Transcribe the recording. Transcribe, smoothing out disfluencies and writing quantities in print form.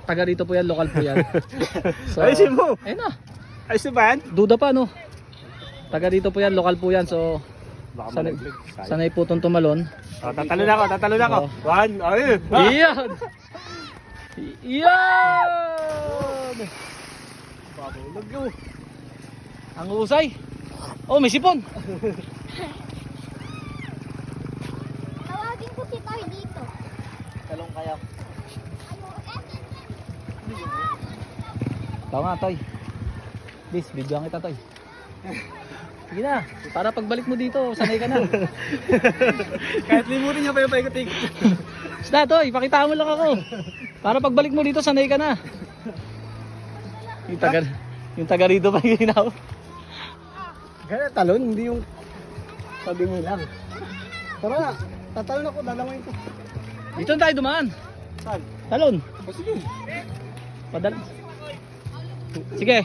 taga rito po yan, lokal po yan. So, Ayusin mo. ayun na. Ayos na ba yan? Duda pa no. Taga dito po yan, lokal po yan. So, Baka sanay, malaglag. Sayang. sanay po itong tumalon. Tatalo na ako, tatalo na ako. Oh. One, ayun. Iyan! Iyan! Babulog yun. Ang usay. Oh, may sipon. Tawagin ko si Toy dito. Talong kaya. Tama nga, Toy. Please, videoan kita, Toy. Sige na, para pagbalik mo dito, sanay ka na. Kahit limutin niya pa yung paikot-ikot. Basta, Toy, pakita mo lang ako. Para pagbalik mo dito, sanay ka na. Yung taga rito pa yung hinaw. Kaya talon, hindi yung sabi mo lang. Tara na, tatalon ako, dalawain ko. Dito na tayo dumaan. Saan? Talon. O sige. Padal. Sige.